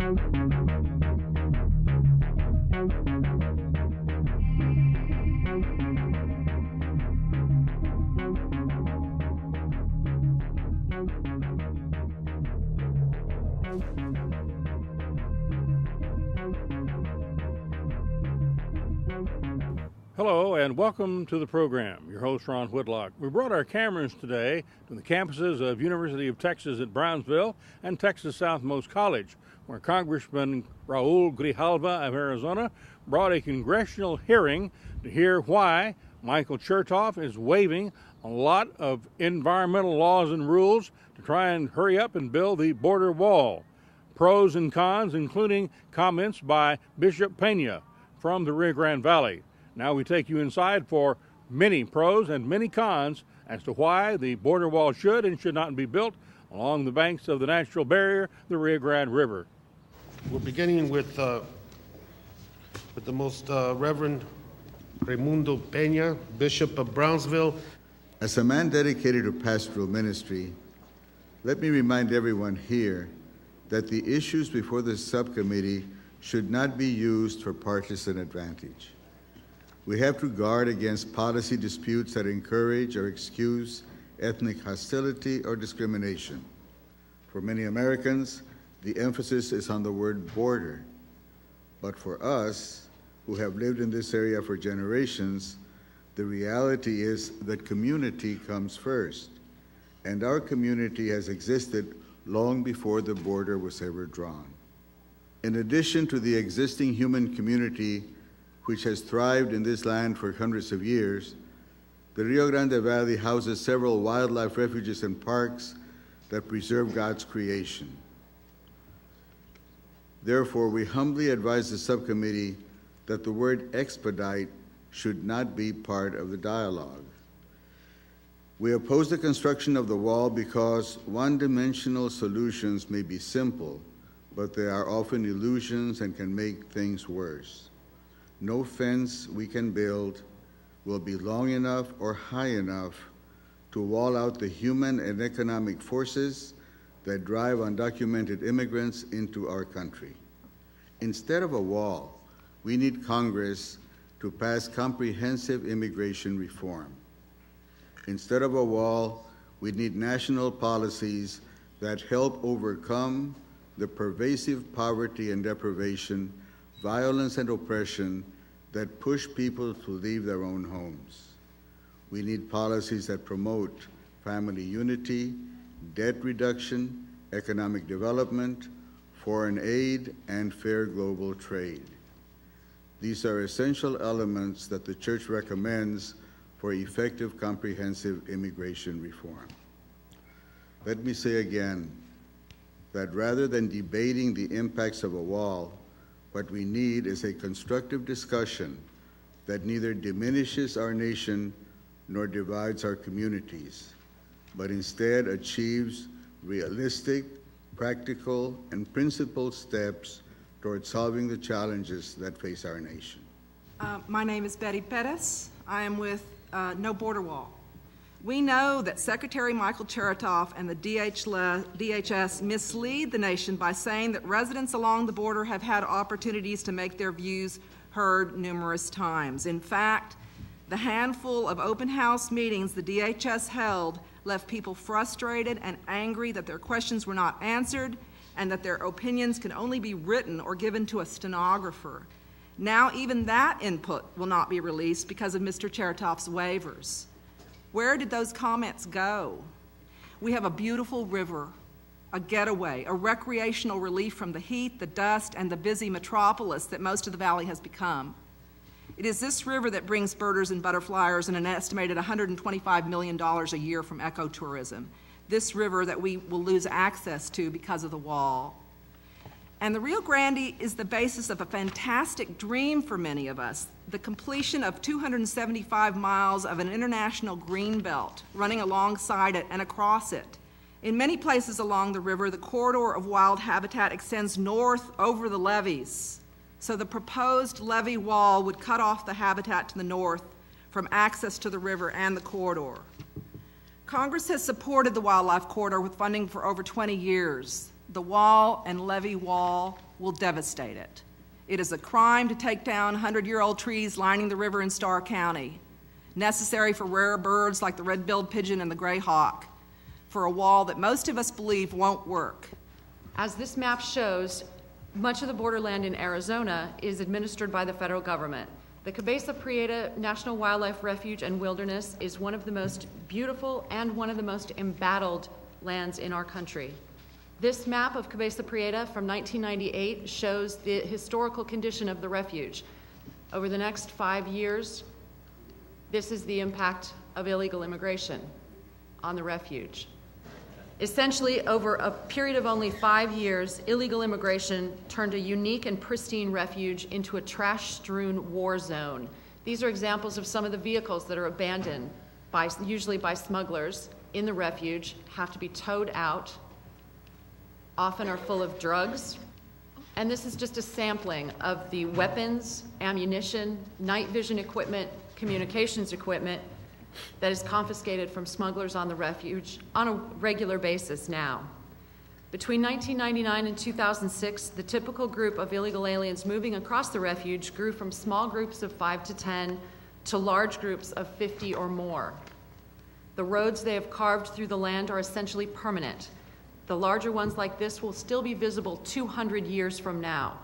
Hello and welcome to the program. Your host, Ron Whitlock. We brought our cameras today to the campuses of University of Texas at Brownsville and Texas Southmost College, where Congressman Raul Grijalva of Arizona brought a congressional hearing to hear why Michael Chertoff is waiving a lot of environmental laws and rules to try and hurry up and build the border wall. Pros and cons, including comments by Bishop Pena from the Rio Grande Valley. Now we take you inside for many pros and many cons as to why the border wall should and should not be built along the banks of the natural barrier, the Rio Grande River. We're beginning with the most Reverend Raimundo Pena, Bishop of Brownsville. As a man dedicated to pastoral ministry, let me remind everyone here that the issues before the subcommittee should not be used for partisan advantage. We have to guard against policy disputes that encourage or excuse ethnic hostility or discrimination. For many Americans, the emphasis is on the word border. But for us, who have lived in this area for generations, the reality is that community comes first. And our community has existed long before the border was ever drawn. In addition to the existing human community which has thrived in this land for hundreds of years, the Rio Grande Valley houses several wildlife refuges and parks that preserve God's creation. Therefore, we humbly advise the subcommittee that the word expedite should not be part of the dialogue. We oppose the construction of the wall because one-dimensional solutions may be simple, but they are often illusions and can make things worse. No fence we can build will be long enough or high enough to wall out the human and economic forces that drive undocumented immigrants into our country. Instead of a wall, we need Congress to pass comprehensive immigration reform. Instead of a wall, we need national policies that help overcome the pervasive poverty and deprivation, violence and oppression that push people to leave their own homes. We need policies that promote family unity, debt reduction, economic development, foreign aid, and fair global trade. These are essential elements that the Church recommends for effective, comprehensive immigration reform. Let me say again that rather than debating the impacts of a wall, what we need is a constructive discussion that neither diminishes our nation nor divides our communities, but instead achieves realistic, practical, and principled steps toward solving the challenges that face our nation. My name is Betty Pettis. I am with No Border Wall. We know that Secretary Michael Chertoff and the DHS mislead the nation by saying that residents along the border have had opportunities to make their views heard numerous times. In fact, the handful of open house meetings the DHS held left people frustrated and angry that their questions were not answered and that their opinions can only be written or given to a stenographer. Now even that input will not be released because of Mr. Chertoff's waivers. Where did those comments go? We have a beautiful river, a getaway, a recreational relief from the heat, the dust, and the busy metropolis that most of the valley has become. It is this river that brings birders and butterfliers and an estimated $125 million a year from ecotourism. This river that we will lose access to because of the wall. And the Rio Grande is the basis of a fantastic dream for many of us, the completion of 275 miles of an international green belt running alongside it and across it. In many places along the river, the corridor of wild habitat extends north over the levees. So the proposed levee wall would cut off the habitat to the north from access to the river and the corridor. Congress has supported the wildlife corridor with funding for over 20 years. The wall and levee wall will devastate it. It is a crime to take down 100-year-old trees lining the river in Starr County, necessary for rare birds like the red-billed pigeon and the gray hawk, for a wall that most of us believe won't work. As this map shows, much of the borderland in Arizona is administered by the federal government. The Cabeza Prieta National Wildlife Refuge and Wilderness is one of the most beautiful and one of the most embattled lands in our country. This map of Cabeza Prieta from 1998 shows the historical condition of the refuge. Over the next 5 years, this is the impact of illegal immigration on the refuge. Essentially, over a period of only 5 years, illegal immigration turned a unique and pristine refuge into a trash-strewn war zone. These are examples of some of the vehicles that are abandoned, usually by smugglers in the refuge, have to be towed out, often are full of drugs. And this is just a sampling of the weapons, ammunition, night vision equipment, communications equipment that is confiscated from smugglers on the refuge on a regular basis now. Between 1999 and 2006, the typical group of illegal aliens moving across the refuge grew from small groups of 5 to 10 to large groups of 50 or more. The roads they have carved through the land are essentially permanent. The larger ones like this will still be visible 200 years from now.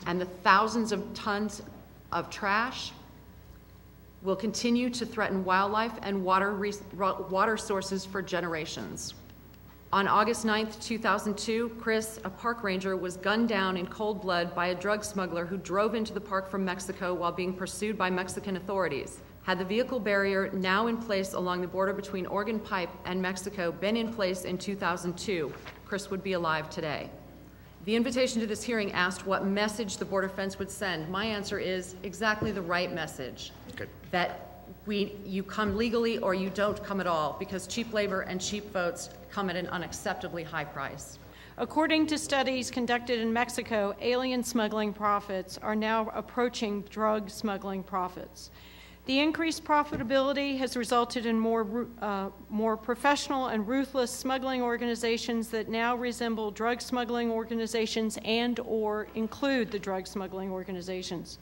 And the thousands of tons of trash will continue to threaten wildlife and water sources for generations. On August 9th, 2002, Chris, a park ranger, was gunned down in cold blood by a drug smuggler who drove into the park from Mexico while being pursued by Mexican authorities. Had the vehicle barrier now in place along the border between Oregon Pipe and Mexico been in place in 2002, Chris would be alive today. The invitation to this hearing asked what message the border fence would send. My answer is exactly the right message. Okay. That you come legally or you don't come at all, because cheap labor and cheap votes come at an unacceptably high price. According to studies conducted in Mexico, alien smuggling profits are now approaching drug smuggling profits. The increased profitability has resulted in more professional and ruthless smuggling organizations that now resemble drug smuggling organizations and/or include the drug smuggling organizations.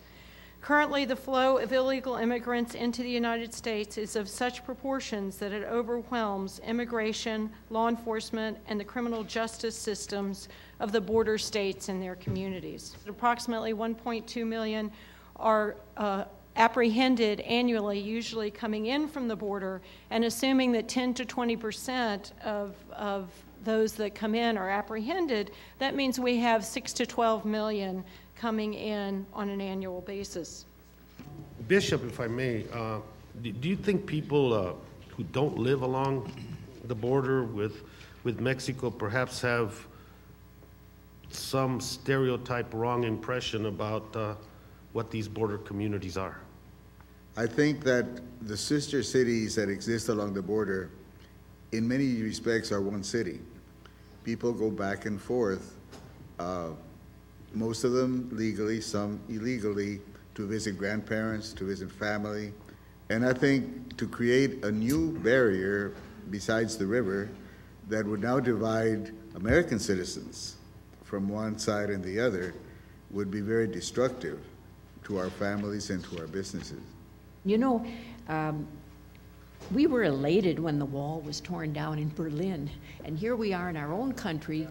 Currently, the flow of illegal immigrants into the United States is of such proportions that it overwhelms immigration, law enforcement, and the criminal justice systems of the border states and their communities. Approximately 1.2 million are apprehended annually, usually coming in from the border, and assuming that 10 to 20% of those that come in are apprehended, that means we have 6 to 12 million coming in on an annual basis. Bishop, if I may, do you think people who don't live along the border with Mexico perhaps have some stereotype wrong impression about what these border communities are? I think that the sister cities that exist along the border, in many respects, are one city. People go back and forth, most of them legally, some illegally, to visit grandparents, to visit family. And I think to create a new barrier besides the river that would now divide American citizens from one side and the other would be very destructive to our families and to our businesses. You know, we were elated when the wall was torn down in Berlin, and here we are in our own country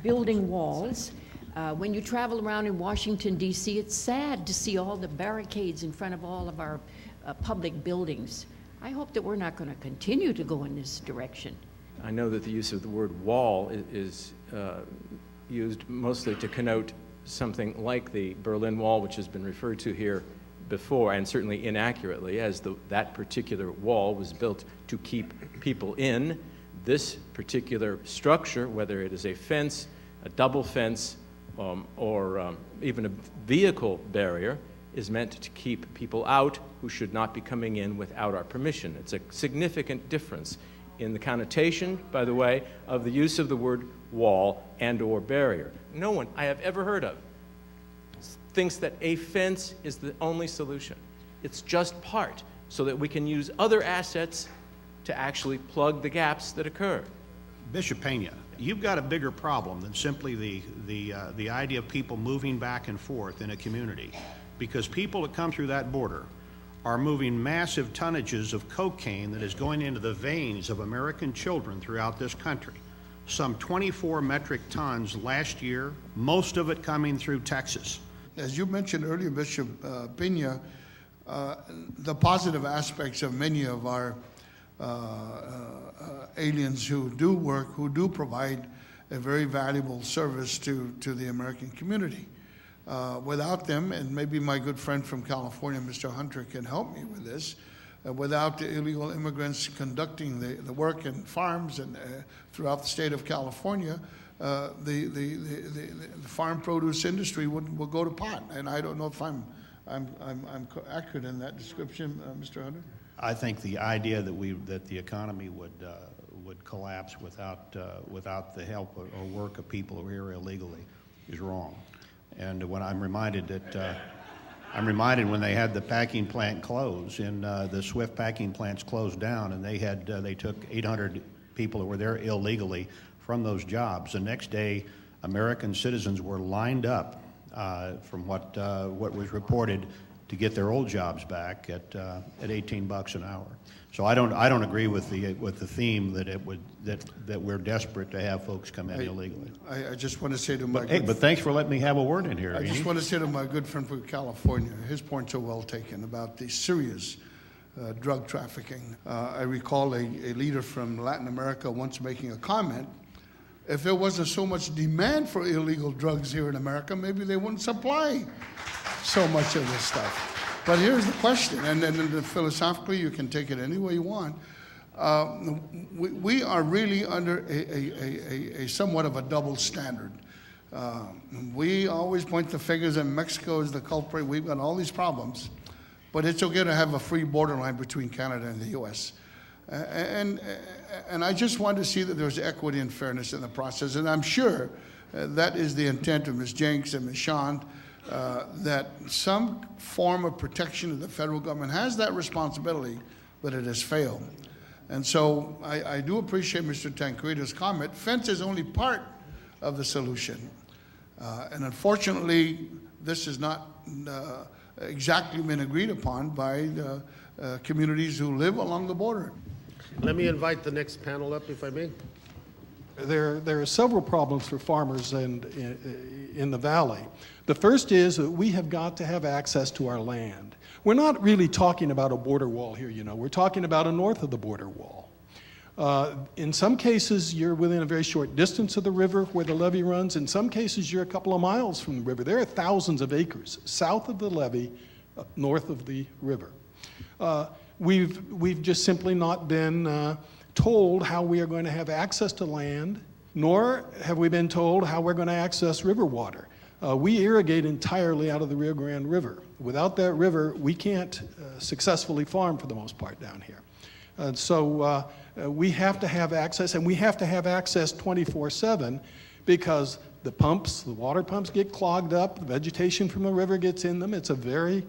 building walls. When you travel around in Washington, D.C., it's sad to see all the barricades in front of all of our public buildings. I hope that we're not going to continue to go in this direction. I know that the use of the word wall is used mostly to connote something like the Berlin Wall, which has been referred to here before, and certainly inaccurately, as that particular wall was built to keep people in. This particular structure, whether it is a fence, a double fence, or even a vehicle barrier, is meant to keep people out who should not be coming in without our permission. It's a significant difference in the connotation, by the way, of the use of the word wall and/or barrier. No one I have ever heard of thinks that a fence is the only solution. It's just part, so that we can use other assets to actually plug the gaps that occur. Bishop Pena, you've got a bigger problem than simply the idea of people moving back and forth in a community, because people that come through that border are moving massive tonnages of cocaine that is going into the veins of American children throughout this country. Some 24 metric tons last year, most of it coming through Texas. As you mentioned earlier, Bishop Pena, the positive aspects of many of our aliens who do work, who do provide a very valuable service to the American community. Without them, and maybe my good friend from California, Mr. Hunter, can help me with this, without the illegal immigrants conducting the work in farms and throughout the state of California, the farm produce industry will go to pot. And I don't know if I'm accurate in that description, Mr. Hunter. I think the idea that the economy would collapse without the help or work of people who are here illegally is wrong. And when I'm reminded when they had the packing plant close, and the Swift packing plants closed down, and they took 800 people that were there illegally from those jobs. The next day, American citizens were lined up from what was reported to get their old jobs back at $18 an hour. So I don't agree with the theme that we're desperate to have folks come in illegally. I just want to say to but thanks for letting me have a word in here. I just want to say to my good friend from California, his points are well taken about the serious drug trafficking. I recall a leader from Latin America once making a comment: if there wasn't so much demand for illegal drugs here in America, maybe they wouldn't supply so much of this stuff. But here's the question, and then philosophically you can take it any way you want. We are really under a somewhat of a double standard. We always point the fingers, and Mexico is the culprit. We've got all these problems, but it's okay to have a free borderline between Canada and the U.S. And I just want to see that there's equity and fairness in the process, and I'm sure that is the intent of Ms. Jenks and Ms. Shand, that some form of protection of the federal government has that responsibility, but it has failed. And so I do appreciate Mr. Tancredo's comment. Fence is only part of the solution. And unfortunately, this has not exactly been agreed upon by the communities who live along the border. Let me invite the next panel up, if I may. There are several problems for farmers in the valley. The first is that we have got to have access to our land. We're not really talking about a border wall here, you know. We're talking about a north of the border wall. In some cases, you're within a very short distance of the river where the levee runs. In some cases, you're a couple of miles from the river. There are thousands of acres south of the levee, north of the river. We've just simply not been told how we are going to have access to land, nor have we been told how we're going to access river water. We irrigate entirely out of the Rio Grande River. Without that river, we can't successfully farm for the most part down here. So we have to have access, and we have to have access 24/7 because the water pumps get clogged up, the vegetation from the river gets in them. It's a very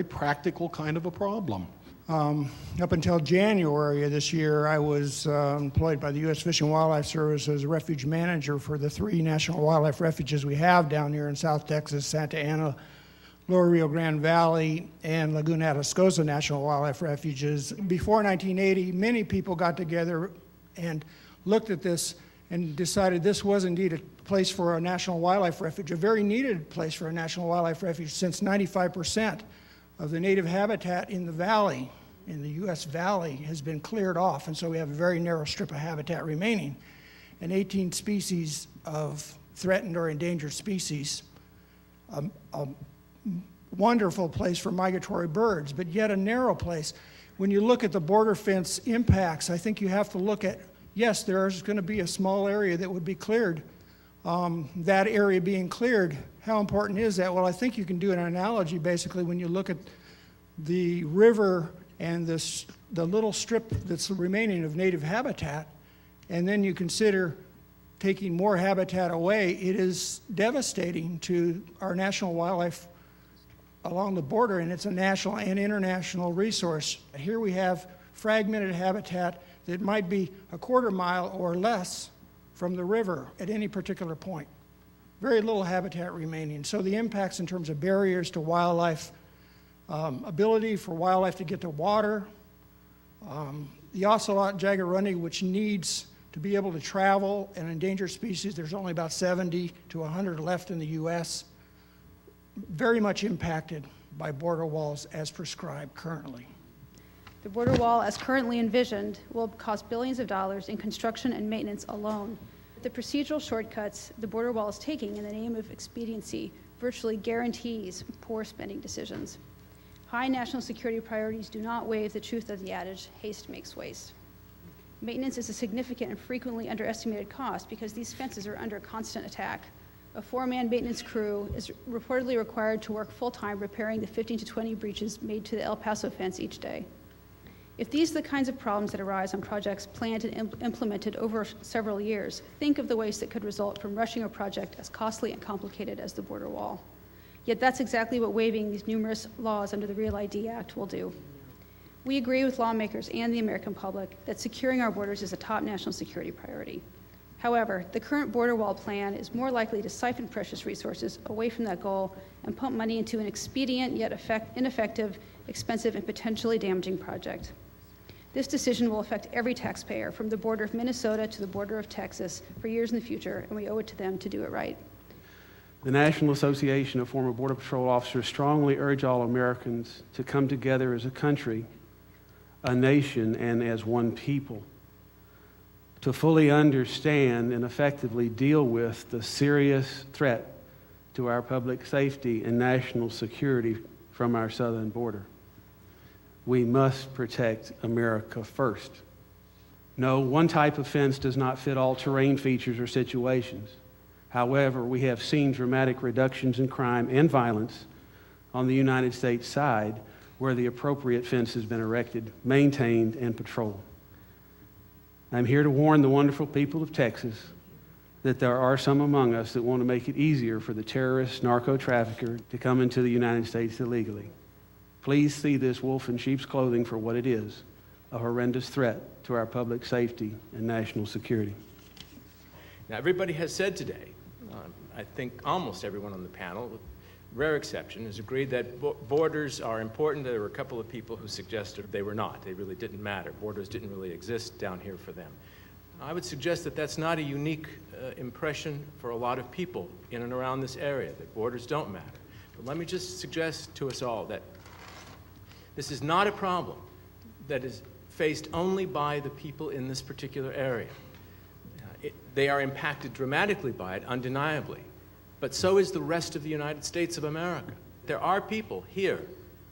practical kind of a problem. Up until January of this year, I was employed by the U.S. Fish and Wildlife Service as a refuge manager for the 3 national wildlife refuges we have down here in South Texas: Santa Ana, Lower Rio Grande Valley, and Laguna Atascosa National Wildlife Refuges. Before 1980, many people got together and looked at this and decided this was indeed a place for a national wildlife refuge, a very needed place for a national wildlife refuge, since 95% of the native habitat in the valley, in the U.S. Valley, has been cleared off, and so we have a very narrow strip of habitat remaining. And 18 species of threatened or endangered species, a wonderful place for migratory birds, but yet a narrow place. When you look at the border fence impacts, I think you have to look at, yes, there's going to be a small area that would be cleared. That area being cleared, how important is that? Well, I think you can do an analogy basically when you look at the river and the little strip that's remaining of native habitat, and then you consider taking more habitat away. It is devastating to our national wildlife along the border, and it's a national and international resource. Here we have fragmented habitat that might be a quarter mile or less from the river at any particular point. Very little habitat remaining. So the impacts in terms of barriers to wildlife, ability for wildlife to get to water, the ocelot jaguarundi, which needs to be able to travel, an endangered species, there's only about 70 to 100 left in the U.S., very much impacted by border walls as prescribed currently. The border wall, as currently envisioned, will cost billions of dollars in construction and maintenance alone. The procedural shortcuts the border wall is taking in the name of expediency virtually guarantees poor spending decisions. High national security priorities do not waive the truth of the adage, haste makes waste. Maintenance is a significant and frequently underestimated cost because these fences are under constant attack. A 4-man maintenance crew is reportedly required to work full-time repairing the 15 to 20 breaches made to the El Paso fence each day. If these are the kinds of problems that arise on projects planned and implemented over several years, think of the waste that could result from rushing a project as costly and complicated as the border wall. Yet that's exactly what waiving these numerous laws under the Real ID Act will do. We agree with lawmakers and the American public that securing our borders is a top national security priority. However, the current border wall plan is more likely to siphon precious resources away from that goal and pump money into an expedient yet ineffective, expensive, and potentially damaging project. This decision will affect every taxpayer from the border of Minnesota to the border of Texas for years in the future, and we owe it to them to do it right. The National Association of Former Border Patrol Officers strongly urge all Americans to come together as a country, a nation, and as one people to fully understand and effectively deal with the serious threat to our public safety and national security from our southern border. We must protect America first. No, one type of fence does not fit all terrain features or situations. However, we have seen dramatic reductions in crime and violence on the United States side where the appropriate fence has been erected, maintained, and patrolled. I'm here to warn the wonderful people of Texas that there are some among us that want to make it easier for the terrorist narco-trafficker to come into the United States illegally. Please see this wolf in sheep's clothing for what it is, a horrendous threat to our public safety and national security. Now, everybody has said today, I think almost everyone on the panel, with rare exception, has agreed that borders are important. There were a couple of people who suggested they were not. They really didn't matter. Borders didn't really exist down here for them. I would suggest that that's not a unique impression for a lot of people in and around this area, that borders don't matter. But let me just suggest to us all that this is not a problem that is faced only by the people in this particular area. They are impacted dramatically by it, undeniably. But so is the rest of the United States of America. There are people here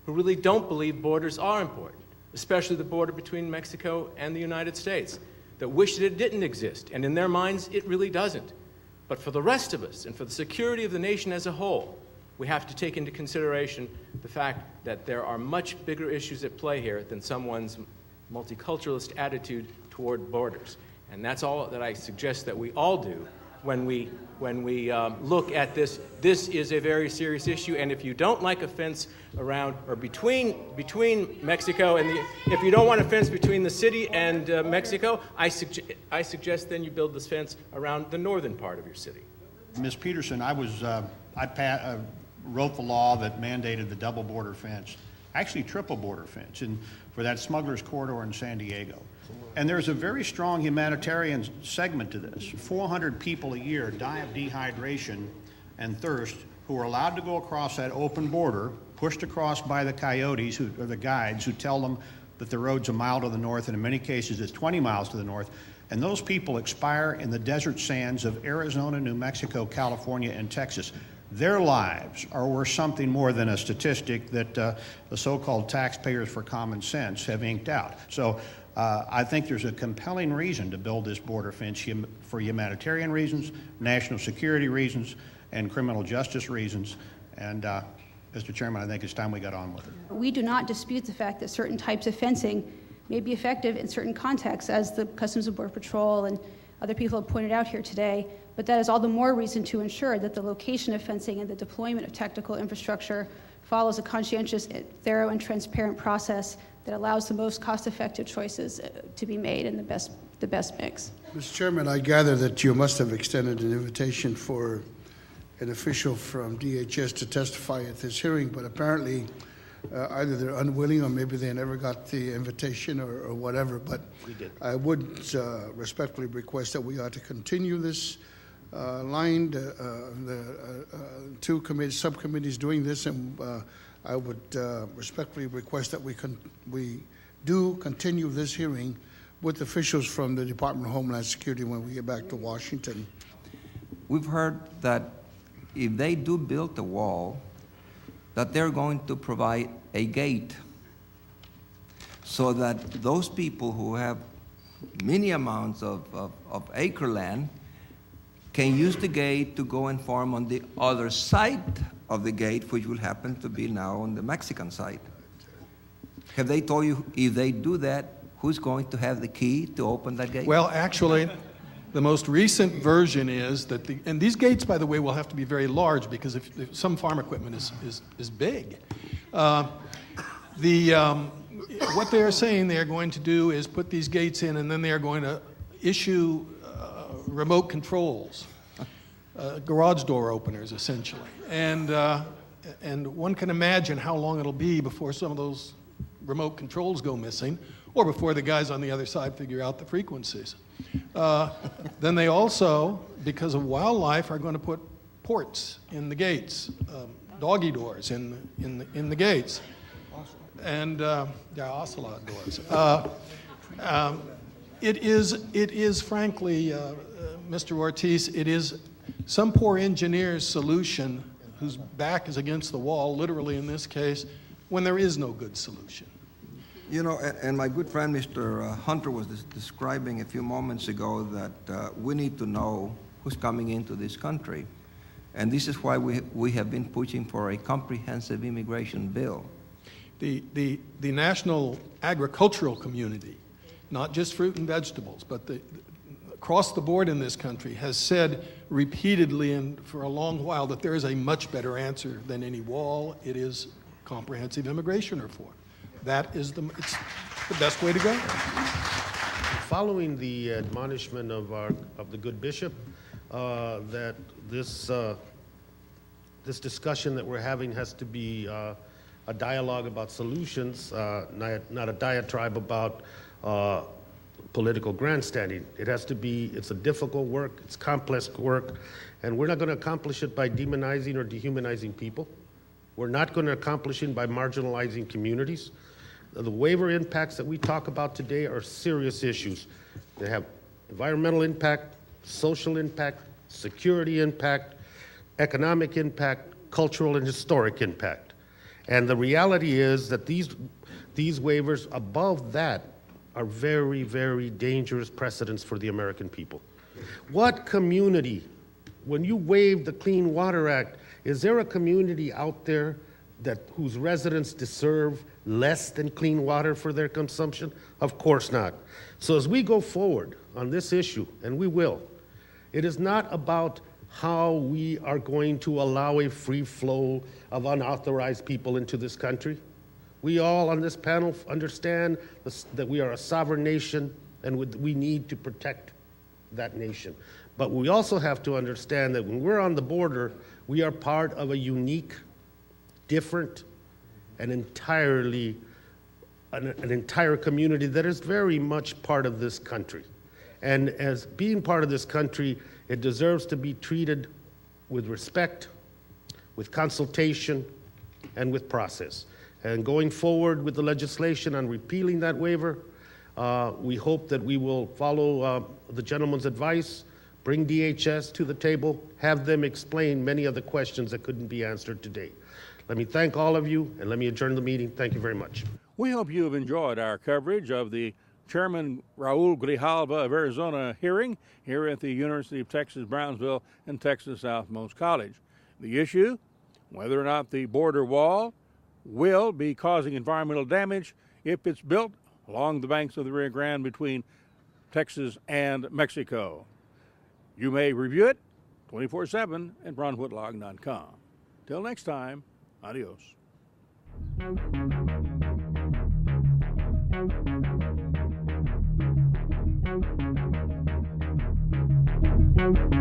who really don't believe borders are important, especially the border between Mexico and the United States, that wish that it didn't exist, and in their minds, it really doesn't. But for the rest of us, and for the security of the nation as a whole, we have to take into consideration the fact that there are much bigger issues at play here than someone's multiculturalist attitude toward borders. And that's all that I suggest that we all do when we look at this. This is a very serious issue, and if you don't like a fence around or between Mexico and if you don't want a fence between the city and Mexico, I suggest then you build this fence around the northern part of your city. Ms. Peterson, I wrote the law that mandated the double border fence, actually triple border fence, for that smuggler's corridor in San Diego. And there's a very strong humanitarian segment to this. 400 people a year die of dehydration and thirst who are allowed to go across that open border, pushed across by the coyotes, or the guides, who tell them that the road's a mile to the north, and in many cases it's 20 miles to the north. And those people expire in the desert sands of Arizona, New Mexico, California, and Texas. Their lives are worth something more than a statistic that the so-called taxpayers for common sense have inked out. So I think there's a compelling reason to build this border fence for humanitarian reasons, national security reasons, and criminal justice reasons. And Mr. Chairman, I think it's time we got on with it. We do not dispute the fact that certain types of fencing may be effective in certain contexts, as the Customs and Border Patrol and other people have pointed out here today, but that is all the more reason to ensure that the location of fencing and the deployment of technical infrastructure follows a conscientious, thorough, and transparent process that allows the most cost-effective choices to be made and the best the best mix. Mr. Chairman, I gather that you must have extended an invitation for an official from DHS to testify at this hearing, but apparently either they're unwilling or maybe they never got the invitation or whatever. But I would respectfully request that we ought to continue this line. The two subcommittees doing this, and I would respectfully request that we do continue this hearing with officials from the Department of Homeland Security when we get back to Washington. We've heard that if they do build the wall, that they're going to provide a gate so that those people who have many amounts of acre land can use the gate to go and farm on the other side of the gate, which will happen to be now on the Mexican side. Have they told you if they do that, who's going to have the key to open that gate? Well, actually, the most recent version is that and these gates, by the way, will have to be very large because if some farm equipment is big. What they are saying they are going to do is put these gates in, and then they are going to issue remote controls, garage door openers, essentially. And one can imagine how long it'll be before some of those remote controls go missing, or before the guys on the other side figure out the frequencies. Then they also, because of wildlife, are going to put ports in the gates, doggy doors in the gates, and ocelot doors. It is frankly, Mr. Ortiz, it is some poor engineer's solution whose back is against the wall, literally in this case, when there is no good solution. You know, and my good friend Mr. Hunter was describing a few moments ago that we need to know who's coming into this country. And this is why we have been pushing for a comprehensive immigration bill. The national agricultural community, not just fruit and vegetables, but across the board in this country, has said repeatedly and for a long while that there is a much better answer than any wall. It is comprehensive immigration reform. It's the best way to go. Following the admonishment of the good bishop, that this discussion that we're having has to be a dialogue about solutions, not a diatribe about political grandstanding. It has to be. It's a difficult work. It's complex work, and we're not going to accomplish it by demonizing or dehumanizing people. We're not going to accomplish it by marginalizing communities. The waiver impacts that we talk about today are serious issues. They have environmental impact, social impact, security impact, economic impact, cultural and historic impact. And the reality is that these waivers above that are very, very dangerous precedents for the American people. What community, when you waive the Clean Water Act, is there a community out there whose residents deserve less than clean water for their consumption? Of course not. So as we go forward on this issue, and we will, it is not about how we are going to allow a free flow of unauthorized people into this country. We all on this panel understand that we are a sovereign nation and we need to protect that nation. But we also have to understand that when we're on the border, we are part of a unique, different, and an entire community that is very much part of this country. And as being part of this country, it deserves to be treated with respect, with consultation, and with process. And going forward with the legislation on repealing that waiver, we hope that we will follow the gentleman's advice, bring DHS to the table, have them explain many of the questions that couldn't be answered today. Let me thank all of you, and let me adjourn the meeting. Thank you very much. We hope you have enjoyed our coverage of the Chairman Raul Grijalva of Arizona hearing here at the University of Texas, Brownsville and Texas Southmost College. The issue, whether or not the border wall will be causing environmental damage if it's built along the banks of the Rio Grande between Texas and Mexico. You may review it 24/7 at ronwhitlock.com. Till next time, adios. Thank you.